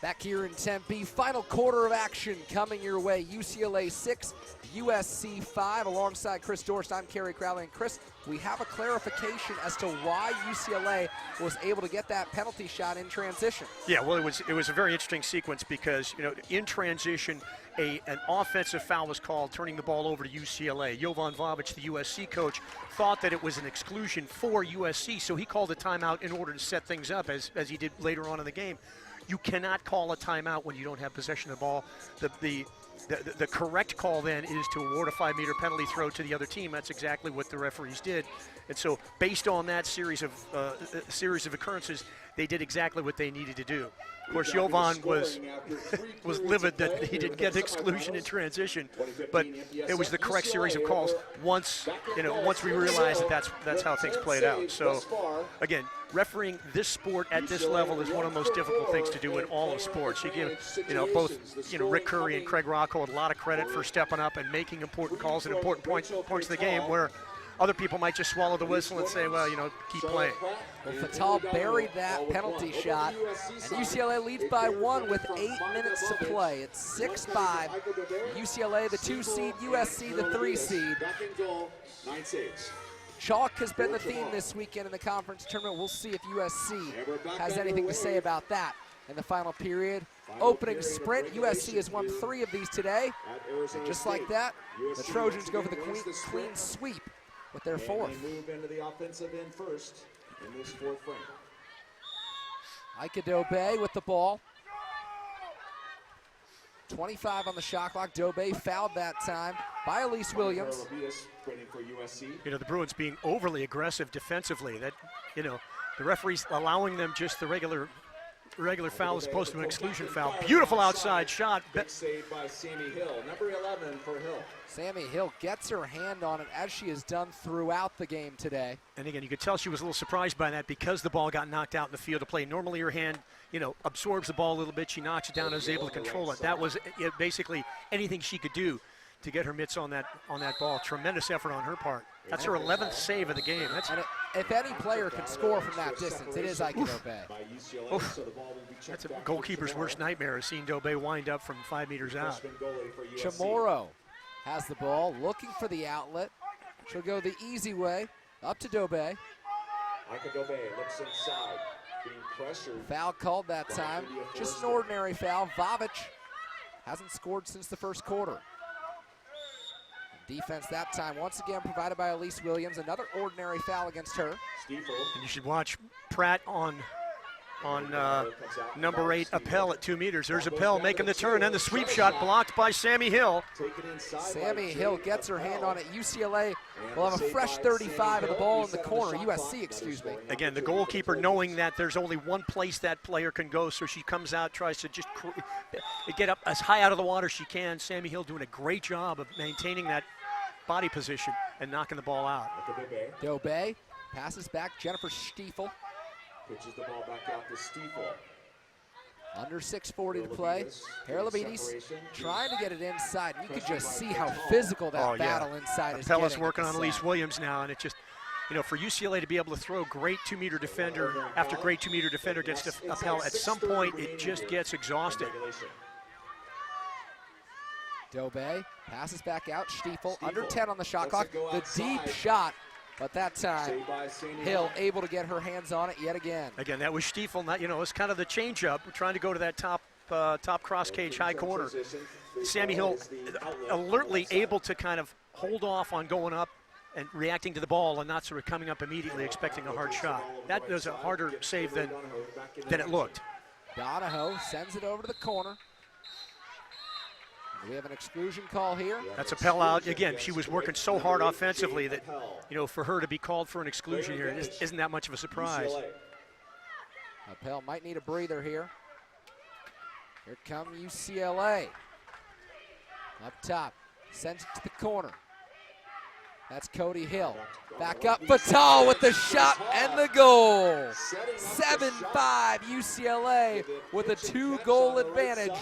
Back here in Tempe, final quarter of action coming your way. UCLA 6, USC 5. Alongside Chris Dorst, I'm Kerry Crowley. And Chris, we have a clarification as to why UCLA was able to get that penalty shot in transition. Yeah, well, it was a very interesting sequence because, in transition, an offensive foul was called, turning the ball over to UCLA. Jovan Vavic, the USC coach, thought that it was an exclusion for USC, so he called a timeout in order to set things up, as he did later on in the game. You cannot call a timeout when you don't have possession of the ball. The correct call then is to award a 5-meter penalty throw to the other team. That's exactly what the referees did. And so based on that series of occurrences, they did exactly what they needed to do. Of course, Jovan was livid that he didn't get exclusion in transition, but it was the correct series of calls once we realized that that's how things played out. So again, refereeing this sport at this level is one of the most difficult things to do in all of sports. You give both Rick Curry and Craig Rocco a lot of credit for stepping up and making important calls and important points of the game, where other people might just swallow the whistle and say, well, keep playing. Well, Fatal buried that penalty shot, and UCLA leads by 1 with 8 minutes to play. It's 6-5. UCLA, the 2 seed, USC, the 3 seed. Chalk has been the theme this weekend in the conference tournament. We'll see if USC has anything to say about that in the final period. Opening sprint, USC has won 3 of these today. And just like that, the Trojans go for the clean sweep with their 4th. They move into the offensive end first in this 4th frame. Ika Dobe with the ball. 25 on the shot clock. Dobe fouled that time by Elise Williams. The Bruins being overly aggressive defensively. That the referees allowing them just the regular foul as opposed to an exclusion foul. Beautiful outside shot. Saved by Sammy Hill, number 11 for Hill. Sammy Hill gets her hand on it, as she has done throughout the game today. And again, you could tell she was a little surprised by that because the ball got knocked out in the field of play. Normally her hand, absorbs the ball a little bit. She knocks it down and is able to control it. That was basically anything she could do to get her mitts on that ball. Tremendous effort on her part. That's her 11th save of the game. If any player can score from that distance, it is Ika Dobe. That's a goalkeeper's worst nightmare, is seeing Dobe wind up from 5 meters out. Chamorro has the ball, looking for the outlet. She'll go the easy way, up to Dobe. Ika Dobe looks inside, being pressured. Foul called that time. Just an ordinary foul. Vavic hasn't scored since the first quarter. Defense that time, once again provided by Elise Williams. Another ordinary foul against her. And you should watch Pratt on number 8, Appel at 2 meters. There's Appel making the turn, and the sweep shot blocked by Sammy Hill. Sammy Hill gets her hand on it. UCLA will have a fresh 35 of the ball in the corner. USC, excuse me. Again, the goalkeeper knowing that there's only one place that player can go, so she comes out, tries to just get up as high out of the water as she can. Sammy Hill doing a great job of maintaining that body position and knocking the ball out. Dobe passes back. Jennifer Stiefel. Pitches the ball back out to Stiefel. Under 6:40 to play. Haralabides trying to get it inside. You could just see how physical that battle inside is getting. Appel is working on Elise Williams now, and it just, for UCLA to be able to throw great 2-meter defender after great 2-meter defender gets to Appel, at some point it just gets exhausted. Dobe passes back out. Stiefel under 10 on the shot clock. The deep shot, but that time Hill able to get her hands on it yet again. Again, that was Stiefel. It's kind of the change-up. We're trying to go to that top cross cage high corner. Sammy Hill alertly able to kind of hold off on going up and reacting to the ball and not sort of coming up immediately expecting a hard shot. That was a harder save than it looked. Donahoe sends it over to the corner. We have an exclusion call here. That's Appel out. Again, she was working so hard offensively that, for her to be called for an exclusion here isn't that much of a surprise. Appel might need a breather here. Here come UCLA. Up top, sends it to the corner. That's Cody Hill. Back up, Fatal with the shot and the goal. 7-5 UCLA with a 2-goal advantage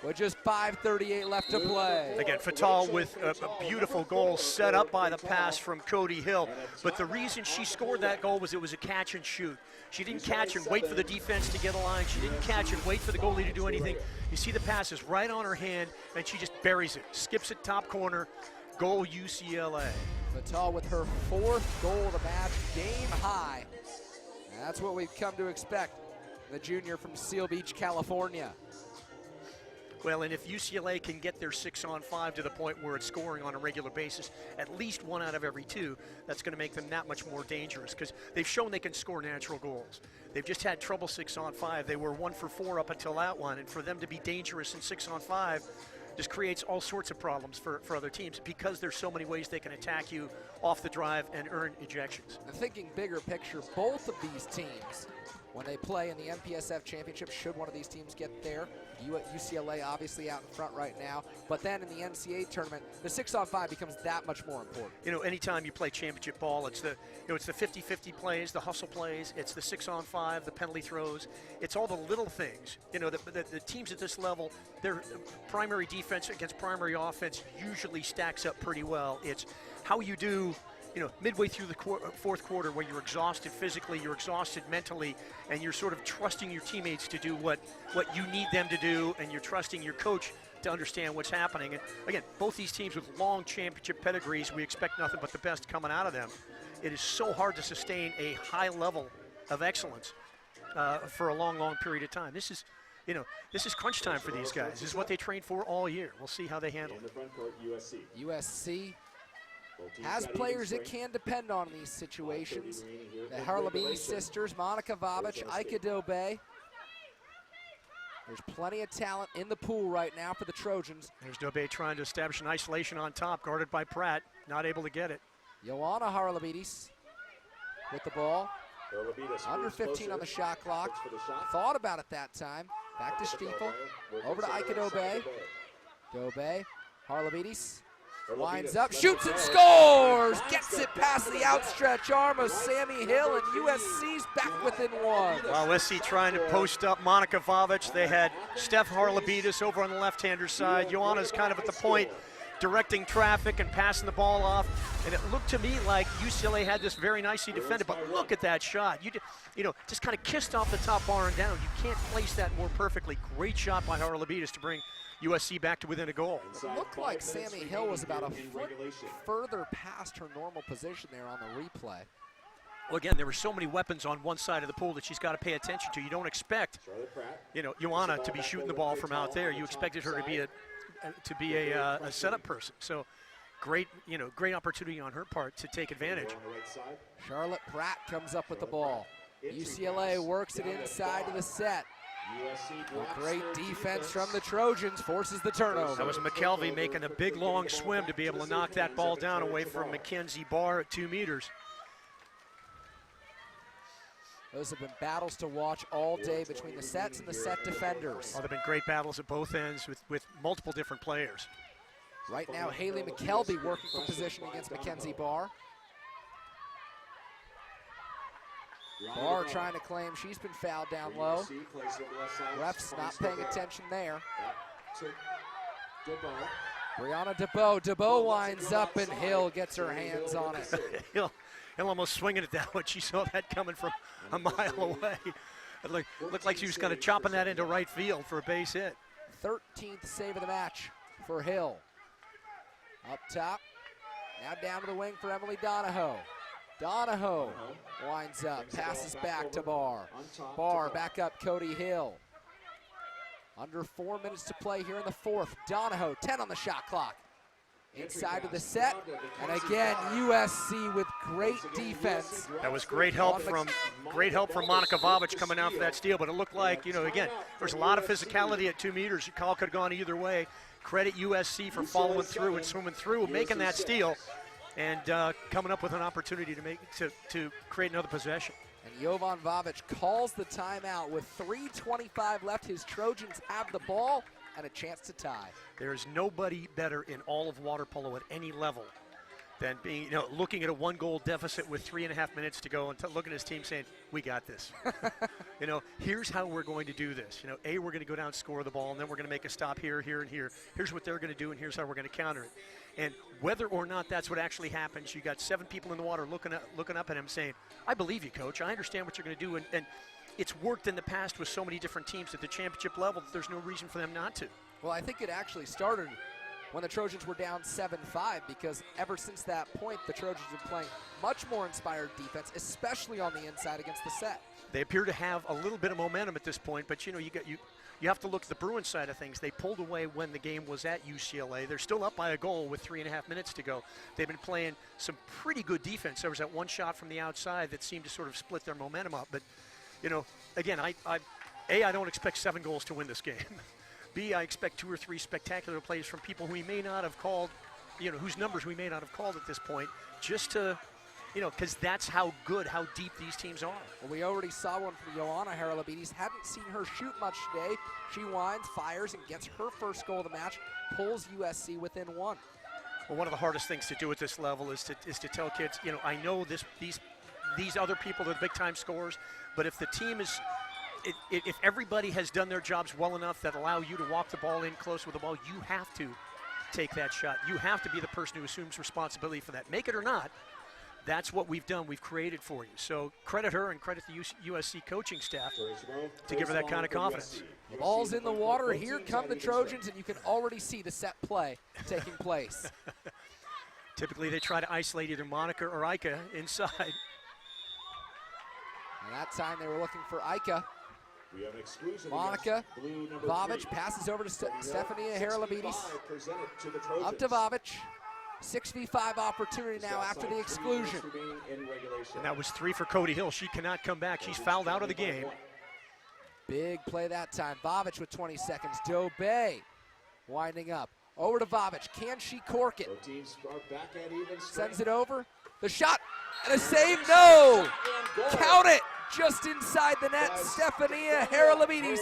with just 5:38 left to play. Again, Fatal with a beautiful goal set up by the pass from Cody Hill. But the reason she scored that goal was it was a catch and shoot. She didn't catch and wait for the defense to get a line. She didn't catch and wait for the goalie to do anything. You see the pass is right on her hand, and she just buries it. Skips it top corner. Goal UCLA. Fatal with her 4th goal of the match, game high. And that's what we've come to expect. The junior from Seal Beach, California. Well, and if UCLA can get their 6-on-5 to the point where it's scoring on a regular basis, at least 1 out of every 2, that's going to make them that much more dangerous because they've shown they can score natural goals. They've just had trouble 6-on-5. They were 1 for 4 up until that one, and for them to be dangerous in 6-on-5 just creates all sorts of problems for other teams because there's so many ways they can attack you off the drive and earn ejections. And thinking bigger picture, both of these teams, when they play in the MPSF Championship, should one of these teams get there, UCLA obviously out in front right now, but then in the NCAA tournament, the 6-on-5 becomes that much more important. You know, anytime you play championship ball, it's the it's the 50-50 plays, the hustle plays, it's the 6-on-5, the penalty throws, it's all the little things. You know, the teams at this level, their primary defense against primary offense usually stacks up pretty well. It's how you do, you know, midway through the 4th quarter where you're exhausted physically, you're exhausted mentally, and you're sort of trusting your teammates to do what you need them to do, and you're trusting your coach to understand what's happening. And again, both these teams with long championship pedigrees, we expect nothing but the best coming out of them. It is so hard to sustain a high level of excellence for a long, long period of time. This is, you know, this is crunch time for these guys. This is what they trained for all year. We'll see how they handle it. USC has players it can depend on in these situations. The Harlabini sisters, Monica Vavic, Ika Dobe. There's plenty of talent in the pool right now for the Trojans. There's Dobe trying to establish an isolation on top, guarded by Pratt, not able to get it. Joanna Harlabides with the ball. Under 15 on the shot clock. Thought about it that time. Back to Stiefel. Over to Ika Dobe. Dobe, Harlabides. Winds up, shoots and scores! Gets it past the outstretched arm of Sammy Hill, and USC's back within 1. Well, USC trying to post up Monica Vavic. They had Steph Harlabides over on the left-hander side. Joanna's kind of at the point, directing traffic and passing the ball off. And it looked to me like UCLA had this very nicely defended, but look at that shot. You know, just kind of kissed off the top bar and down. You can't place that more perfectly. Great shot by Harlabides to bring USC back to within a goal. It looked like Sammy Hill was about a foot further past her normal position there on the replay. Well, again, there were so many weapons on one side of the pool that she's got to pay attention to. You don't expect, you know, Joanna to be shooting the ball from out there. You expected her to be a setup person. So great, you know, great opportunity on her part to take advantage. Charlotte Pratt comes up with the ball. UCLA works it inside to the set. A great defense from the Trojans forces the turnover. That was McKelvey making a big long swim to be able to knock that ball down away from Mackenzie Barr at 2 meters. Those have been battles to watch all day between the sets and the set defenders. Well, there have been great battles at both ends with multiple different players. Right now, Haley McKelvey working for position against Mackenzie Barr. Barr trying to claim she's been fouled down low. Refs not paying attention there. Brianna DeBow. DeBow winds up and Hill gets her hands on it. Hill almost swinging at that one. She saw that coming from a mile away. It looked like she was kind of chopping that into right field for a base hit. 13th save of the match for Hill. Up top. Now down to the wing for Emily Donahoe. Donahoe winds up, passes back to Barr. Barr back up, Cody Hill. Under 4 minutes to play here in the 4th. Donahoe, 10 on the shot clock. Inside of the set, and again, USC with great defense. That was great help from Monica Vavic coming out for that steal, but it looked like, you know, again, there's a lot of physicality at 2 meters. Your call could have gone either way. Credit USC for following through and swimming through, making that steal, and coming up with an opportunity to create another possession. And Jovan Vavic calls the timeout with 3:25 left. His Trojans have the ball and a chance to tie. There's nobody better in all of water polo at any level than being, looking at a 1-goal deficit with 3.5 minutes to go and looking at his team saying, we got this. Here's how we're going to do this. We're going to go down and score the ball, and then we're going to make a stop here, here, and here. Here's what they're going to do, and here's how we're going to counter it. And whether or not that's what actually happens, you got 7 people in the water looking up at him saying, I believe you, Coach. I understand what you're going to do. And it's worked in the past with so many different teams at the championship level that there's no reason for them not to. Well, I think it actually started when the Trojans were down 7-5, because ever since that point, the Trojans have been playing much more inspired defense, especially on the inside against the set. They appear to have a little bit of momentum at this point, but you have to look at the Bruins side of things. They pulled away when the game was at UCLA. They're still up by a goal with 3.5 minutes to go. They've been playing some pretty good defense. There was that one shot from the outside that seemed to sort of split their momentum up. But, again, I don't expect 7 goals to win this game. B, I expect 2 or 3 spectacular plays from people who we may not have called, whose numbers we may not have called at this point, just to, because that's how deep these teams are. Well, we already saw one from Joanna Haralabides. Hadn't seen her shoot much today. She winds, fires, and gets her first goal of the match, pulls USC within 1. Well, one of the hardest things to do at this level is to tell kids, I know these other people are the big-time scorers, but if the team is – if everybody has done their jobs well enough that allow you to walk the ball in close with the ball, you have to take that shot. You have to be the person who assumes responsibility for that. Make it or not, that's what we've done. We've created for you. So credit her and credit the USC coaching staff to give her that kind of confidence. The ball's in the water. Here come the Trojans, and you can already see the set play taking place. Typically, they try to isolate either Monica or Ika inside. And that time they were looking for Ika. We have an exclusion. Monica Vavic passes over to Stefania Haralabides. Up to Vavic. 6v5 opportunity now after the exclusion. And that was 3 for Cody Hill. She cannot come back. She's fouled out of the game. Big play that time. Vavic with 20 seconds. Dobey winding up. Over to Vavic. Can she cork it? Sends it over. The shot and a save. No! Count it! Just inside the net, Stefania Haralabides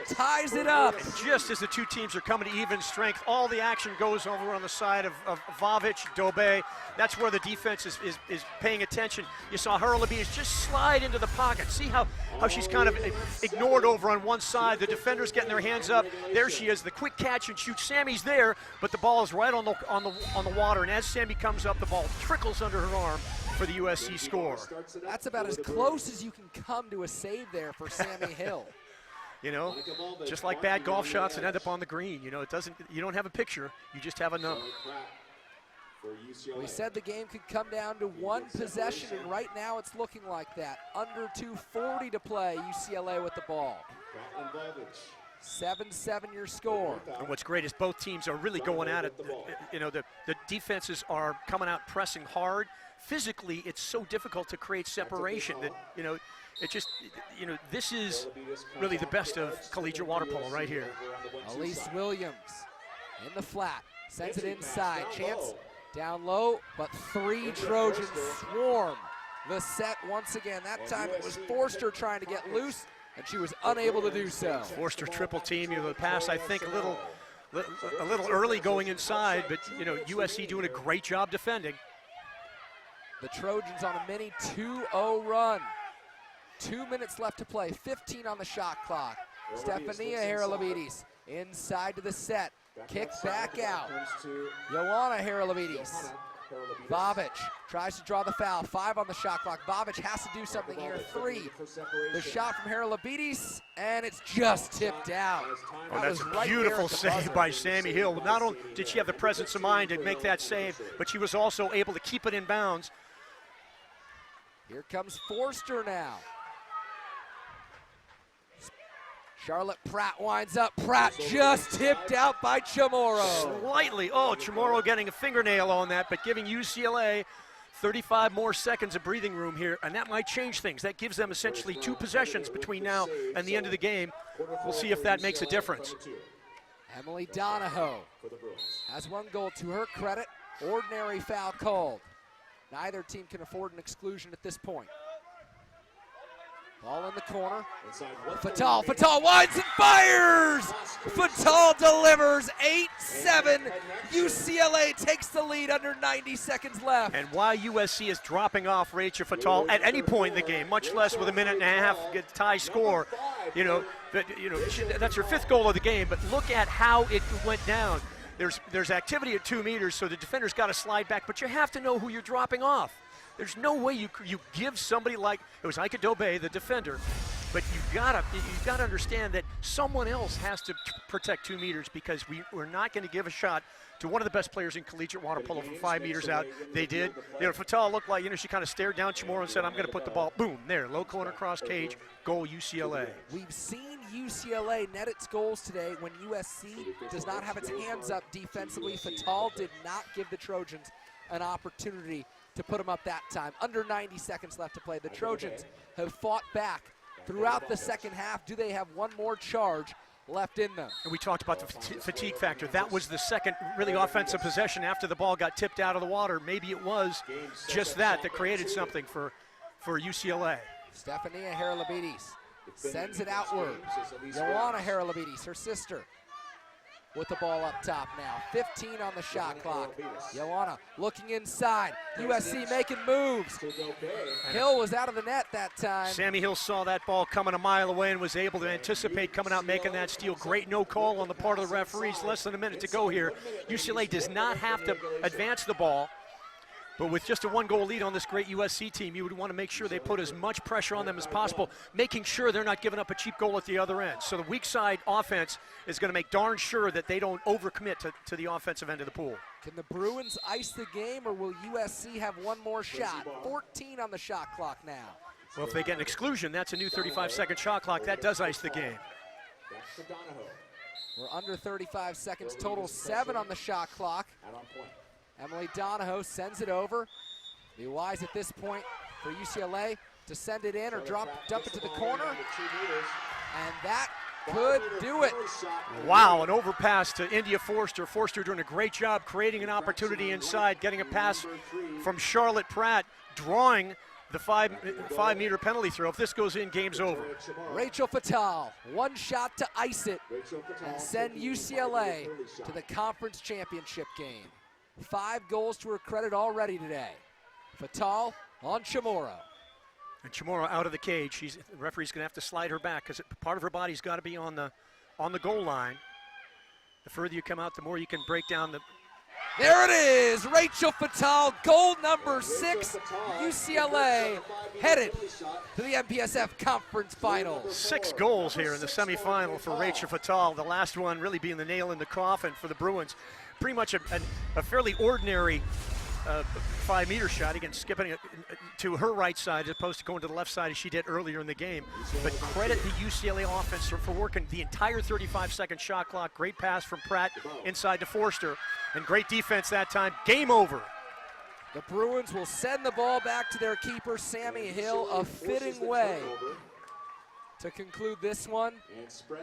ties it up. And just as the two teams are coming to even strength, all the action goes over on the side of Vavic, Dobey. That's where the defense is paying attention. You saw Haralabides just slide into the pocket. See how she's kind of ignored over on one side. The defender's getting their hands up. There she is, the quick catch and shoot. Sammy's there, but the ball is right on the water. And as Sammy comes up, the ball trickles under her arm for the USC score. That's about as close as you can come to a save there for Sammy Hill. Just like bad golf shots that end up on the green. You don't have a picture, you just have a number. We said the game could come down to 1 possession, and right now it's looking like that. Under 2:40 to play, UCLA with the ball. 7-7 your score. And what's great is both teams are really going at it. The defenses are coming out pressing hard. Physically, it's so difficult to create separation that, this is really the best of collegiate water polo right here. Elise Williams in the flat, sends it inside. Chance down low, but 3 Trojans swarm the set once again. That time it was Forster trying to get loose, and she was unable to do so. Forster triple team. The pass, I think, a little early going inside, but USC doing a great job defending. The Trojans on a mini 2-0 run. 2 minutes left to play, 15 on the shot clock. Stefania Haralabides inside to the set. Kick back out. Joanna Haralabides. Vavic tries to draw the foul. 5 on the shot clock. Vavic has to do something here. 3. The shot from Haralabides, and it's just tipped out. Oh, that's a beautiful save by Sammy Hill. Not only did she have the presence of mind to make that save, but she was also able to keep it in bounds. Here comes Forster now. Charlotte Pratt winds up. Pratt just tipped out by Chamorro. Slightly. Oh, Chamorro getting a fingernail on that, but giving UCLA 35 more seconds of breathing room here, and that might change things. That gives them essentially 2 possessions between now and the end of the game. We'll see if that makes a difference. Emily Donahoe has 1 goal to her credit. Ordinary foul called. Neither team can afford an exclusion at this point. Ball in the corner. Fatal winds and fires! Fatal delivers 8-7. UCLA takes the lead under 90 seconds left. And while USC is dropping off Rachel Fatal at any point in the game, much less with a minute and a half, get tie score, that's her 5th goal of the game. But look at how it went down. There's activity at 2 meters, so the defender's got to slide back, but you have to know who you're dropping off. There's no way you give somebody like, it was Ika Dobe, the defender, but you gotta understand that someone else has to protect 2 meters, because we're not going to give a shot to one of the best players in collegiate water polo from 5 meters out. They did. Fatal looked like, she kind of stared down Chamorro and said, I'm going to put the ball, boom, there, low corner cross cage, goal UCLA. We've seen UCLA net its goals today when USC does not have its hands up defensively. Fatal did not give the Trojans an opportunity to put them up that time. Under 90 seconds left to play. The Trojans have fought back throughout the second half. Do they have one more charge left in them? And we talked about the fatigue factor. That was the second really offensive possession after the ball got tipped out of the water. Maybe it was just that created something for UCLA. Stefania Haralabides sends it outward. Joanna Haralabides, her sister, with the ball up top now. 15 on the shot clock. Joanna looking inside. USC making moves. Hill was out of the net that time. Sammy Hill saw that ball coming a mile away and was able to anticipate coming out making that steal. Great no call on the part of the referees. Less than a minute to go here. UCLA does not have to advance the ball. But with just a 1-goal lead on this great USC team, you would want to make sure they put as much pressure on them as possible, making sure they're not giving up a cheap goal at the other end. So the weak side offense is going to make darn sure that they don't overcommit to the offensive end of the pool. Can the Bruins ice the game, or will USC have one more shot? 14 on the shot clock now. Well, if they get an exclusion, that's a new 35-second shot clock. That does ice the game. We're under 35 seconds total, 7 on the shot clock. Emily Donahoe sends it over. Be wise at this point for UCLA to send it in or dump it to the corner. And that could do it. Wow, an overpass to India Forster. Forster doing a great job creating an opportunity inside, getting a pass from Charlotte Pratt, drawing the 5-meter penalty throw. If this goes in, game's over. Rachel Fatal, one shot to ice it and send UCLA to the conference championship game. 5 goals to her credit already today. Fatal on Chamorro. And Chamorro out of the cage. The referee's going to have to slide her back because part of her body's got to be on the goal line. The further you come out, the more you can break down the. There it is, Rachel Fatal, goal number 6. UCLA headed to the MPSF Conference Finals. 6 goals here in the semifinal for Rachel Fatal. The last one really being the nail in the coffin for the Bruins. Pretty much a fairly ordinary 5-meter shot, again skipping it to her right side as opposed to going to the left side as she did earlier in the game. But credit the UCLA offense for working the entire 35-second shot clock. Great pass from Pratt inside to Forster, and great defense that time. Game over. The Bruins will send the ball back to their keeper, Sammy Hill, a fitting way to conclude this one.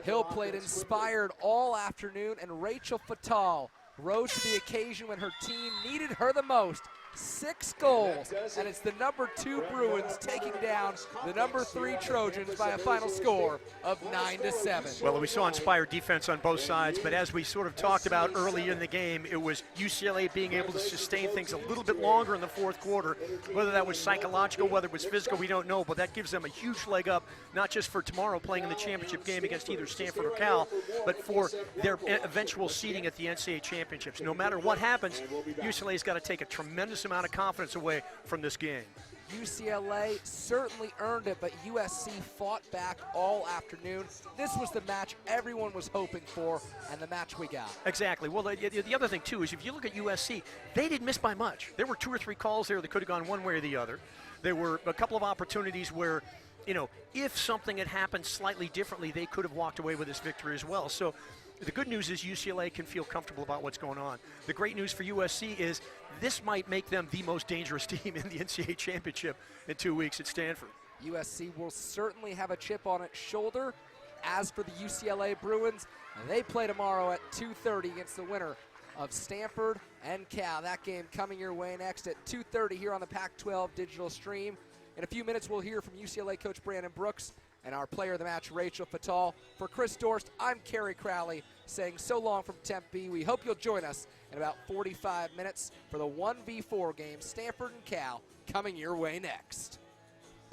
Hill played inspired all afternoon, and Rachel Fatal rose to the occasion when her team needed her the most. 6 goals, and it's the number 2 Bruins taking down the number 3 Trojans by a final score of 9-7. Well, we saw inspired defense on both sides, but as we sort of talked about early in the game, it was UCLA being able to sustain things a little bit longer in the 4th quarter. Whether that was psychological, whether it was physical, we don't know, but that gives them a huge leg up, not just for tomorrow playing in the championship game against either Stanford or Cal, but for their eventual seeding at the NCAA championships. No matter what happens, UCLA's got to take a tremendous amount of confidence away from this game. UCLA certainly earned it, but USC fought back all afternoon. This was the match everyone was hoping for, and the match we got. Exactly. Well, the other thing, too, is if you look at USC, they didn't miss by much. There were 2 or 3 calls there that could have gone one way or the other. There were a couple of opportunities where, if something had happened slightly differently, they could have walked away with this victory as well. So the good news is UCLA can feel comfortable about what's going on. The great news for USC is this might make them the most dangerous team in the NCAA championship in 2 weeks at Stanford. USC will certainly have a chip on its shoulder. As for the UCLA Bruins, they play tomorrow at 2:30 against the winner of Stanford and Cal. That game coming your way next at 2:30 here on the Pac-12 digital stream. In a few minutes, we'll hear from UCLA coach Brandon Brooks and our player of the match, Rachel Fatal. For Chris Dorst, I'm Kerry Crowley saying so long from Tempe. We hope you'll join us in about 45 minutes for the 1v4 game, Stanford and Cal, coming your way next.